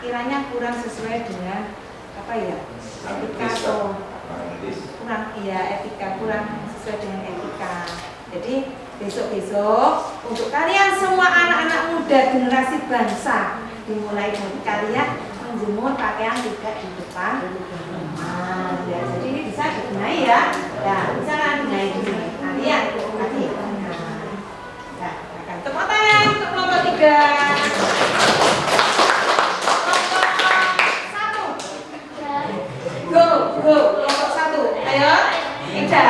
kiranya kurang sesuai dengan apa ya, etika atau kurang etika, kurang sesuai dengan etika. Jadi besok-besok untuk kalian semua anak-anak muda generasi bangsa, dimulai dari kalian menjemur pakaian tidak di depan rumah. Ya, jadi ini bisa dibenahi ya. Nah, bisa kan benahi di sini. Kalian tadi. Nah, akan tepuk tangan untuk nomor 3. Go, nomor 1. Ayo, Ida.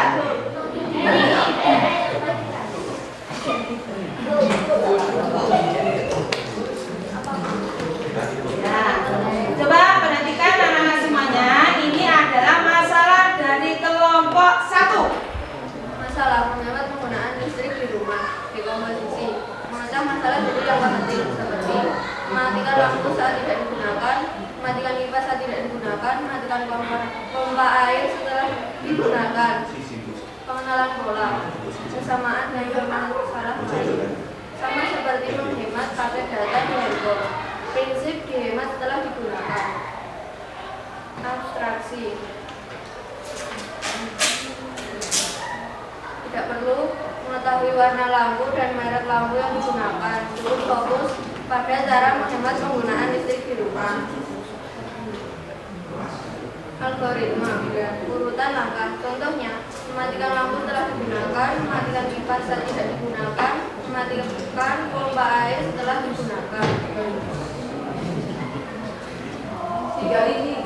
Nah, coba perhatikan anak-anak semuanya. Ini adalah masalah dari kelompok 1. Masalah menghemat penggunaan listrik di rumah. Dekomposisi. Memecah masalah jadi yang penting seperti mematikan lampu saat tidak digunakan, mematikan kipas saat tidak digunakan, mematikan pompa air setelah digunakan. Pengenalan pola. Kesamaan dengan masalah lain. Sama seperti menghemat pakai data di handphone. Prinsip dihemat setelah digunakan. Abstraksi. Tidak perlu mengetahui warna lampu dan merek lampu yang digunakan. Cukup fokus pada cara menghemat penggunaan listrik di rumah. Algoritma. Urutan langkah. Contohnya, mematikan lampu setelah digunakan, mematikan kipas saat tidak digunakan, mematikan pompa air setelah digunakan. 3 ini.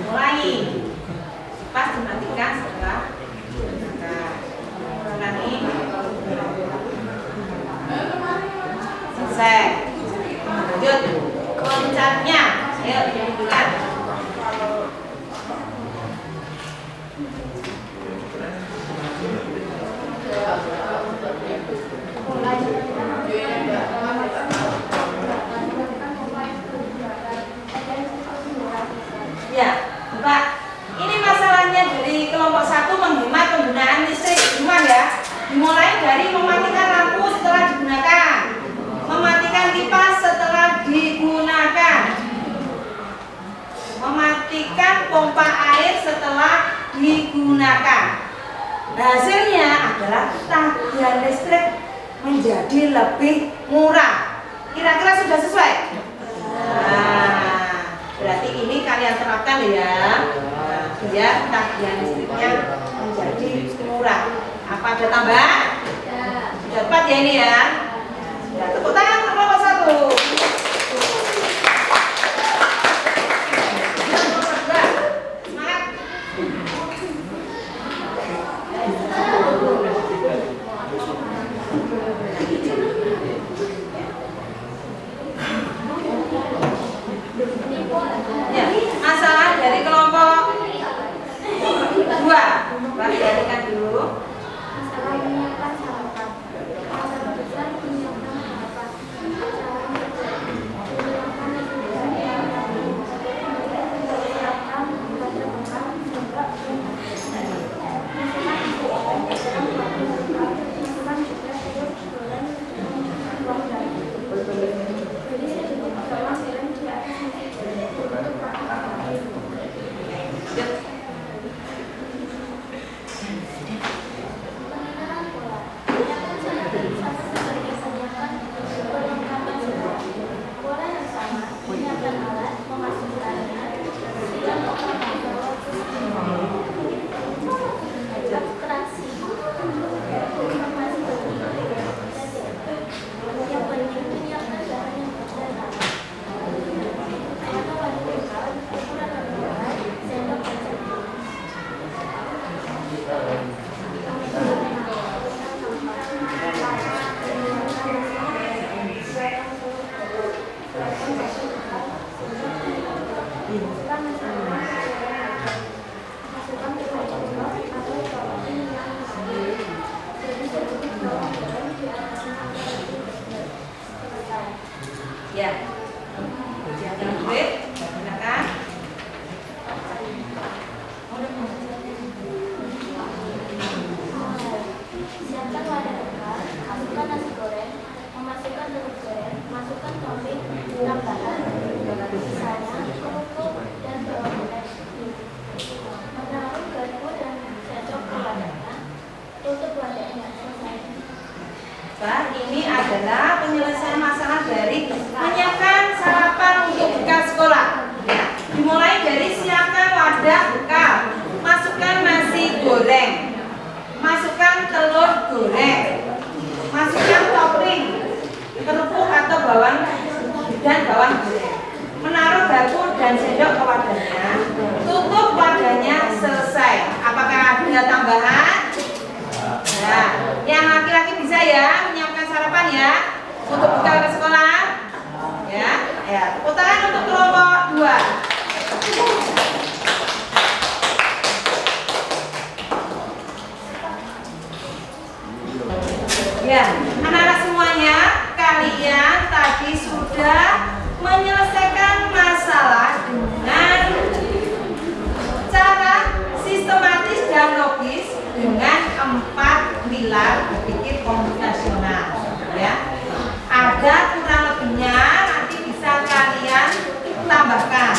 Mulai. Kipas dimatikan setelah digunakan. Ulangi. Selesai. Lanjut. Loncatnya. Ayo dibuka. menjadi lebih murah. Kira-kira sudah sesuai? Nah, berarti ini kalian terapkan ya. Biar tagihan listriknya menjadi murah. Apa ada tambahan? Sudah tepat ya ini ya. Ya, tepuk tangan untuk nomor 1. Ya, masalah dari kelompok 2. Perhatikan dulu. Masalah menyiapkan sarapan. Masalah besar menyiapkan sarapan. Cara menyiapkan menyiapkan membaca bekal juga masukkan juga sayur goreng uang dari jadi saya juga tolong kirim di atas untuk pakai. Ya. Jangan duit, silakan. Siapkan wadah bekal, masukkan nasi goreng, memasukkan telur goreng, masukkan topping tambahan, misalnya kerupuk dan bawang goreng. Menaruh garpu dan sendok ke wadahnya, tutup wadahnya. Selesai. Pak, ini adalah penyelesaian masalah dari menyiapkan sarapan untuk bekal sekolah. Ya. Dimulai dari siapkan wadah bekal, masukkan nasi goreng, masukkan telur goreng, masukkan topping kerupuk atau bawang dan bawang goreng, menaruh garpu dan sendok ke wadahnya, tutup wadahnya, selesai. Apakah ada tambahan? Nah, yang laki-laki bisa ya menyiapkan sarapan ya untuk bekal ke sekolah. Ya, ya. Tepuk tangan untuk kelompok 2. Ya, anak-anak semuanya, kalian tadi sudah menyelesaikan masalah dengan cara sistematis dan logis dengan 4 pilar berpikir komputasional. Ya, ada kurang lebihnya nanti bisa kalian tambahkan.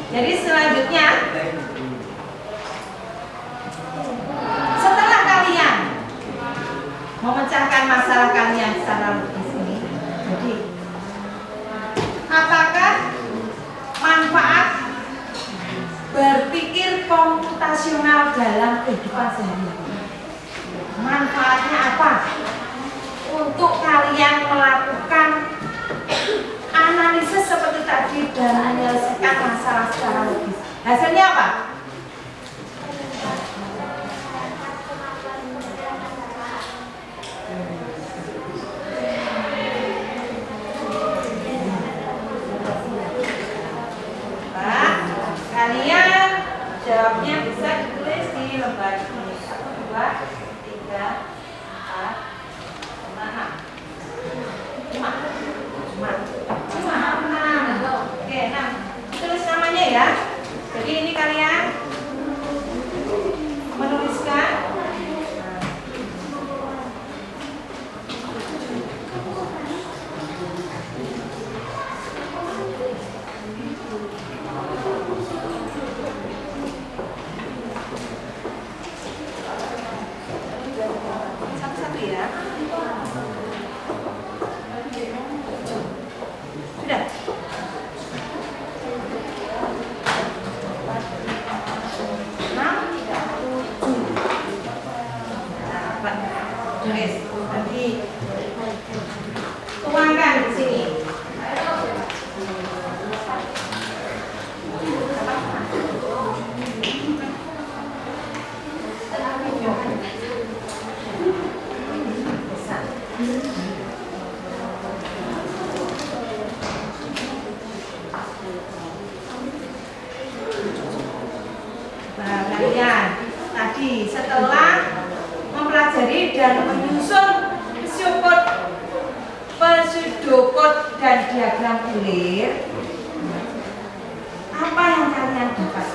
Jadi selanjutnya, setelah kalian memecahkan masalah kalian secara logis ini, jadi apakah manfaat berpikir komputasional dalam kehidupan sehari-hari? Manfaatnya apa? Untuk kalian melakukan analisis seperti tadi dan menyelesaikan masalah secara logis. Hasilnya apa? Pak, kalian jawabnya bisa ditulis di lembar ini. itu ya. Sudah. Tulis lagi. Tuangkan di sini. Nah, kalian tadi setelah mempelajari dan menyusun pseudocode dan diagram bulir, apa yang kalian dapat?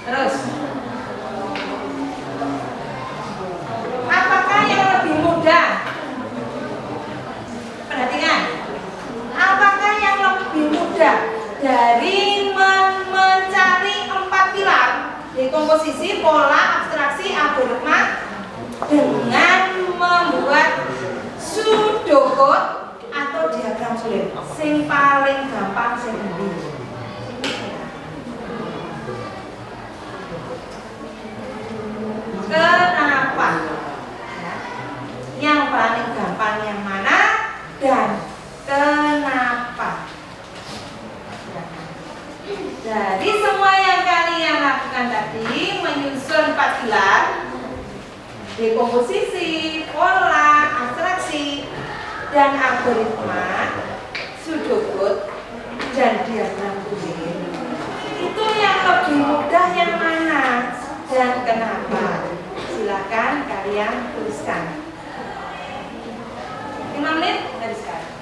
Terus, apakah yang lebih mudah? Perhatikan, apakah yang lebih mudah dari mencari 4 pilar dekomposisi, pola, abstraksi, algoritma dengan membuat pseudocode atau diagram bulir? Sing paling gampang sing endi? Kenapa? Yang paling gampang yang mana dan kenapa? Jadi semua yang kalian lakukan tadi menyusun 4 pilar dekomposisi, pola, abstraksi, dan algoritma, pseudocode, dan diagram bulir. Itu yang lebih mudah yang mana dan kenapa? Silakan kalian tuliskan. 5 menit dari sekarang.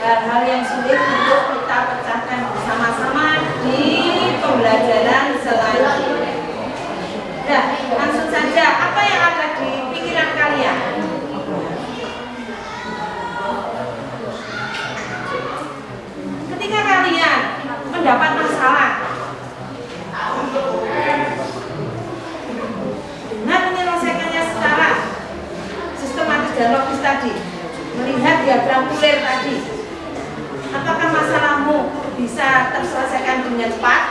hal-hal yang sulit untuk kita pecahkan bersama-sama di pembelajaran selanjutnya. Nah, langsung saja, apa yang ada di pikiran kalian? Ketika kalian mendapat masalah dengan menyelesaikannya secara sistematis dan logis tadi, melihat diagram bulir tadi, apakah masalahmu bisa terselesaikan dengan cepat?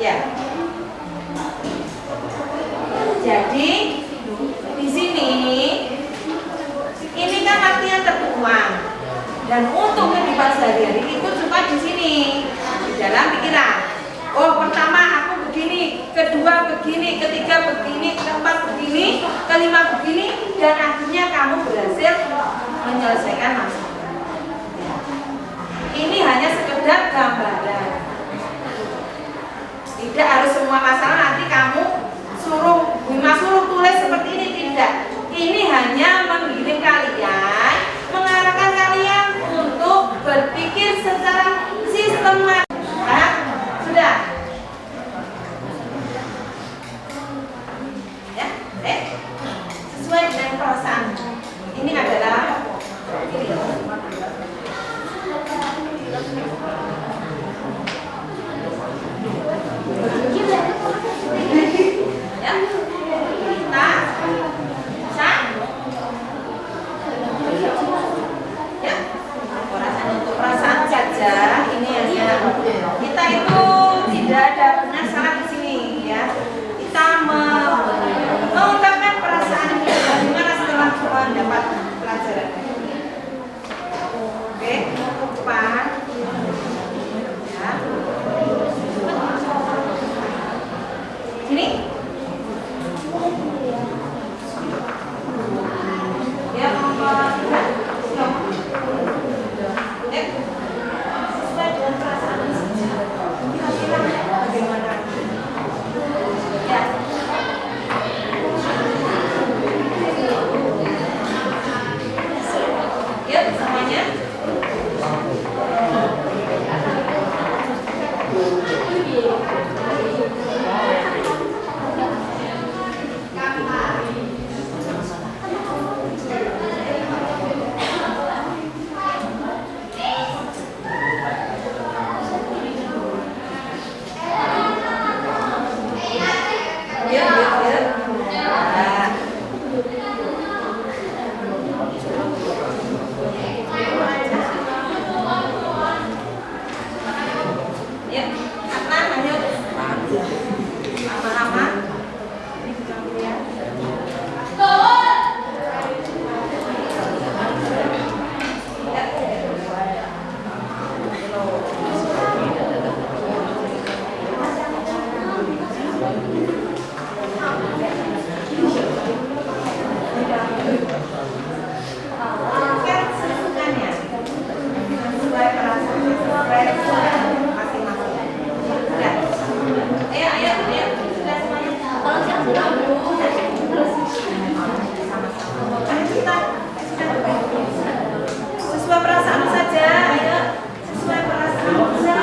Ya. Jadi di sini ini kan latihan tertuang, dan untuk kehidupan sehari-hari itu cuma di sini, di dalam pikiran. Oh, pertama aku begini, kedua begini, ketiga begini, keempat begini, kelima begini dan akhirnya kamu berhasil menyelesaikan masalah. Ya. Ini hanya sekedar gambaran. Tidak harus semua masalah nanti kamu suruh tulis seperti ini, tidak. Ini hanya menggiring kalian, mengarahkan kalian untuk berpikir secara sistematis. Nah, sudah. Ya, sesuai dengan perasaan. Ini adalah ya, kita bisa ya, untuk perasaan saja. Ini hanya kita itu tidak ada benar salah di sini ya. Kita mengungkapkan perasaan kita bagaimana setelah mendapat pelajaran. Oke, depan ya. Sini. Ya, sesuai dengan perasaan saja. Kira-kira bagaimana? Ya. Ya, semuanya. Sesuai perasaan saja, ayo. Sesuai perasaan saja.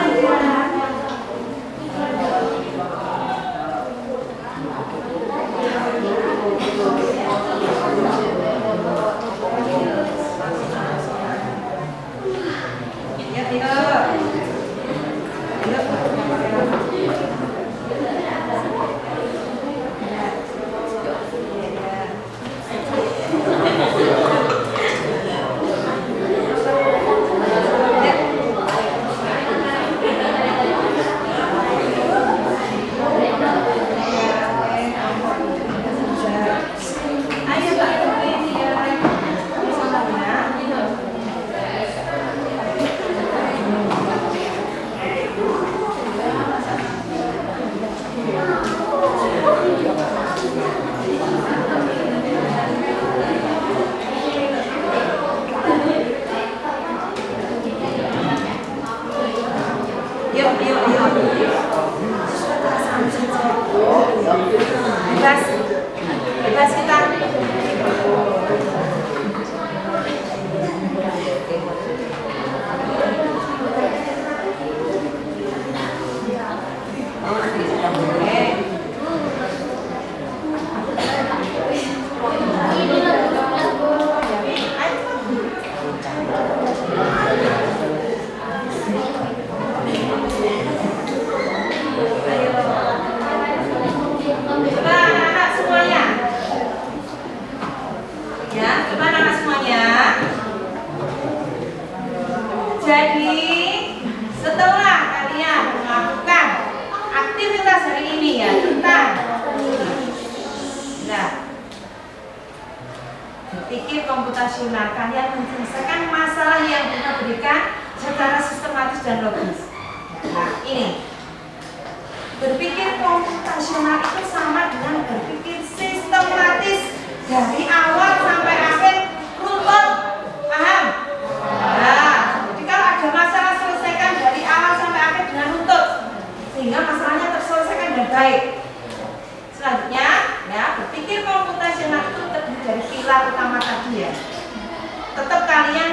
Bebas kita. Jadi setelah kalian melakukan aktivitas hari ini ya tentang berpikir komputasional, kalian menyelesaikan masalah yang kita berikan secara sistematis dan logis. Nah ini berpikir komputasional itu sama dengan berpikir sistematis istilah utama tadi ya. Tetap kalian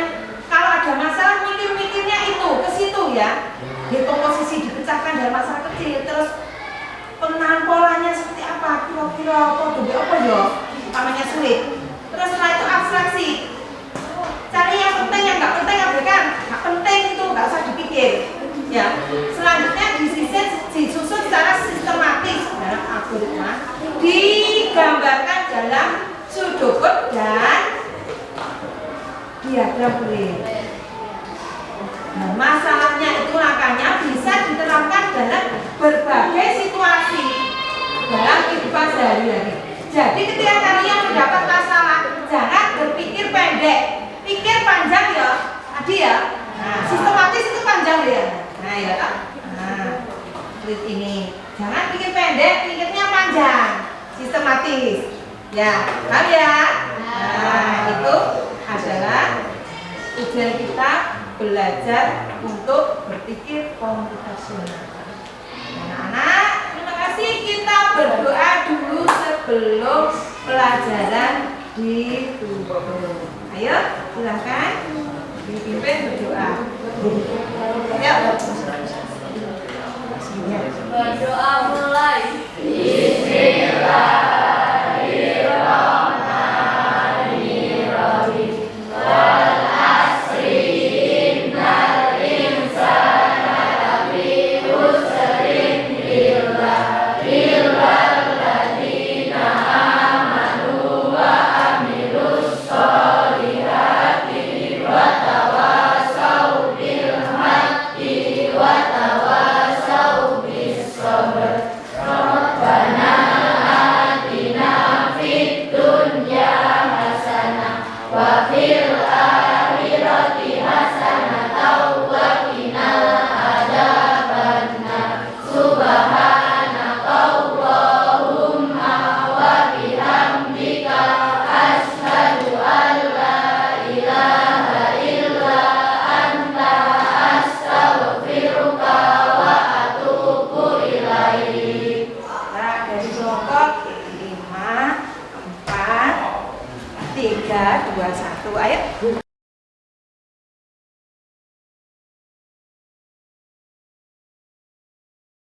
kalau ada masalah mikir-mikirnya itu ke situ ya. Hitung posisi dipecahkan dari masalah kecil, terus pengenalan polanya seperti apa, kira-kira apa ya, namanya sulit. Terus setelah itu abstraksi. Cari yang penting, yang nggak penting abaikan. Nggak penting itu nggak usah dipikir. Ya. Selanjutnya disusun secara sistematis dalam algoritma, digambarkan dalam pseudocode dan diagram kulit. Nah, masalahnya itu makanya bisa diterapkan dalam berbagai situasi dalam kehidupan sehari-hari. Jadi ketika kalian mendapat masalah, jangan berpikir pendek, pikir panjang ya. Tadi ya. Nah, sistematis itu panjang ya. Nah, ya kan? Nah, kulit ini. Jangan pikir pendek, pikirnya panjang, sistematis. Ya, paham ya? Nah, itu adalah tujuan kita belajar untuk berpikir komputasional. Anak-anak, terima kasih. Kita berdoa dulu sebelum pelajaran ditutup. Ayo, silakan dipimpin berdoa. Ayo. Berdoa mulai. Dari kelompok 5, 4, 3, 2, 1. Ayo.